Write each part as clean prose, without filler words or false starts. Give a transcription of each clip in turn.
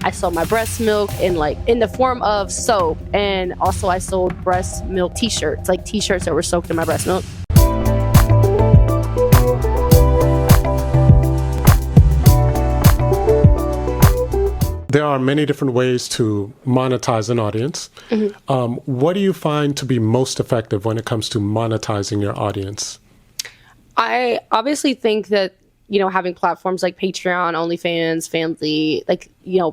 I sold my breast milk in the form of soap, and also I sold breast milk t-shirts, like t-shirts that were soaked in my breast milk. There are many different ways to monetize an audience. What do you find to be most effective when it comes to monetizing your audience? I obviously think that, having platforms like Patreon, OnlyFans, Fanly,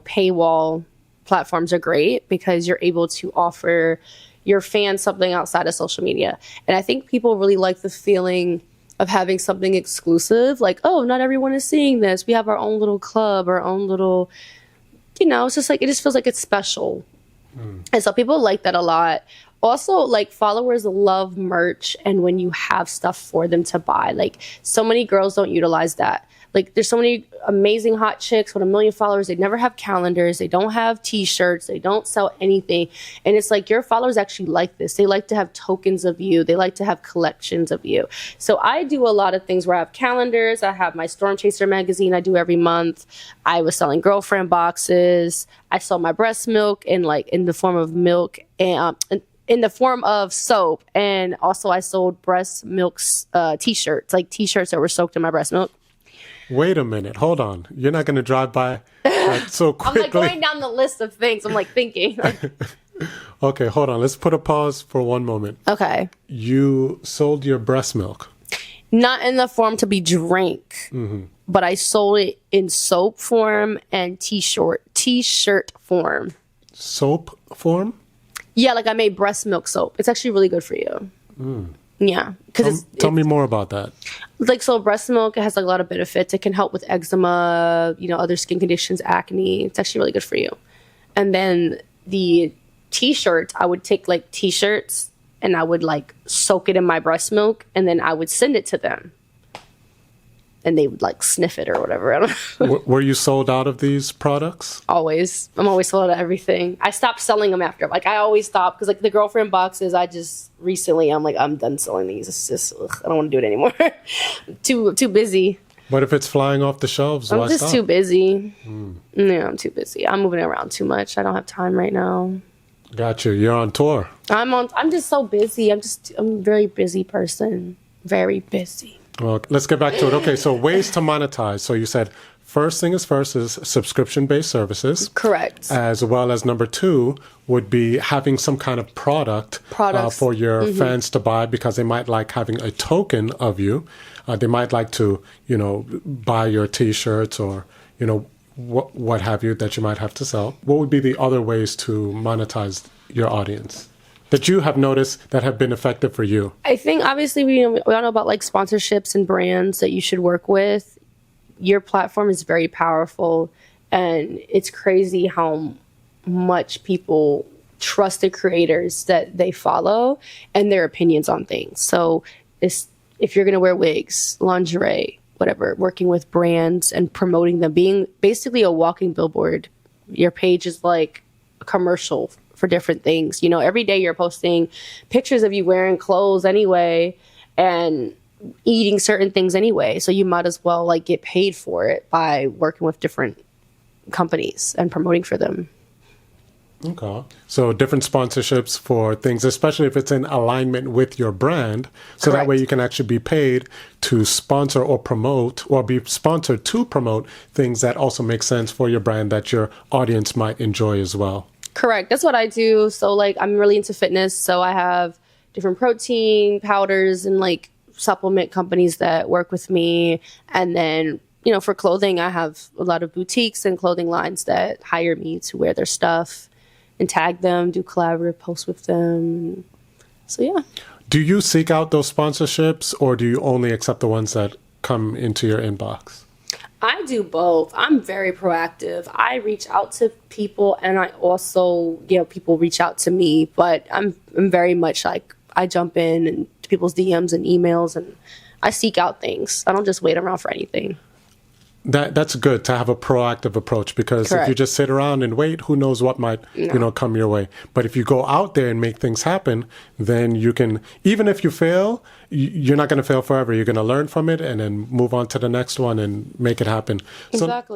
paywall platforms are great because you're able to offer your fans something outside of social media. And I think people really like the feeling of having something exclusive, like, oh, not everyone is seeing this. We have our own little club, our own little, it's just like, it just feels like it's special. And so people like that a lot. Also, like, followers love merch and when you have stuff for them to buy. Like, so many girls don't utilize that. Like, there's so many amazing hot chicks with 1 million followers. They never have calendars. They don't have t-shirts. They don't sell anything. And it's like, your followers actually like this. They like to have tokens of you. They like to have collections of you. So I do a lot of things where I have calendars. I have my Storm Chaser magazine I do every month. I was selling girlfriend boxes. I sold my breast milk in the form of milk and in the form of soap. And also I sold breast milk t-shirts, like t-shirts that were soaked in my breast milk. Wait a minute. Hold on. You're not going to drive by that so quickly. I'm going down the list of things. I'm thinking. Okay, hold on. Let's put a pause for one moment. Okay. You sold your breast milk. Not in the form to be drank, but I sold it in soap form and t-shirt form. Soap form? Yeah, I made breast milk soap. It's actually really good for you. Yeah. Tell me more about that. So breast milk, it has a lot of benefits. It can help with eczema, other skin conditions, acne. It's actually really good for you. And then the t-shirts, I would take t-shirts and I would soak it in my breast milk and then I would send it to them. And they would sniff it or whatever. I don't know. Were you sold out of these products? Always. I'm always sold out of everything. I stopped selling them after. I always stopped because the girlfriend boxes, I'm done selling these. It's just, I don't want to do it anymore. too busy. But if it's flying off the shelves, I'm why just stop? too busy. Yeah, I'm too busy. I'm moving around too much. I don't have time right now. Got you. You're on tour. I'm just so busy. I'm a very busy person. Very busy. Well, let's get back to it. Okay, so ways to monetize. So you said first thing is subscription-based services. Correct. As well as number 2 would be having some kind of products for your fans to buy because they might like having a token of you. They might like to, buy your T-shirts or, what have you that you might have to sell. What would be the other ways to monetize your audience that you have noticed that have been effective for you? I think obviously we all know about sponsorships and brands that you should work with. Your platform is very powerful and it's crazy how much people trust the creators that they follow and their opinions on things. So if you're going to wear wigs, lingerie, whatever, working with brands and promoting them, being basically a walking billboard, your page is like a commercial for different things. Every day you're posting pictures of you wearing clothes anyway and eating certain things anyway. So you might as well get paid for it by working with different companies and promoting for them. Okay. So different sponsorships for things, especially if it's in alignment with your brand. So Correct. That way you can actually be paid to sponsor or promote or be sponsored to promote things that also make sense for your brand that your audience might enjoy as well. Correct. That's what I do. So I'm really into fitness. So I have different protein powders and supplement companies that work with me. And then, for clothing, I have a lot of boutiques and clothing lines that hire me to wear their stuff and tag them, do collaborative posts with them. So, yeah. Do you seek out those sponsorships or do you only accept the ones that come into your inbox? I do both. I'm very proactive. I reach out to people and I also, people reach out to me, but I'm very much I jump in and to people's DMs and emails and I seek out things. I don't just wait around for anything. That's good to have a proactive approach because Correct. if you just sit around and wait, who knows what might come your way. But if you go out there and make things happen, then you can, even if you fail, you're not going to fail forever. You're going to learn from it and then move on to the next one and make it happen. Exactly.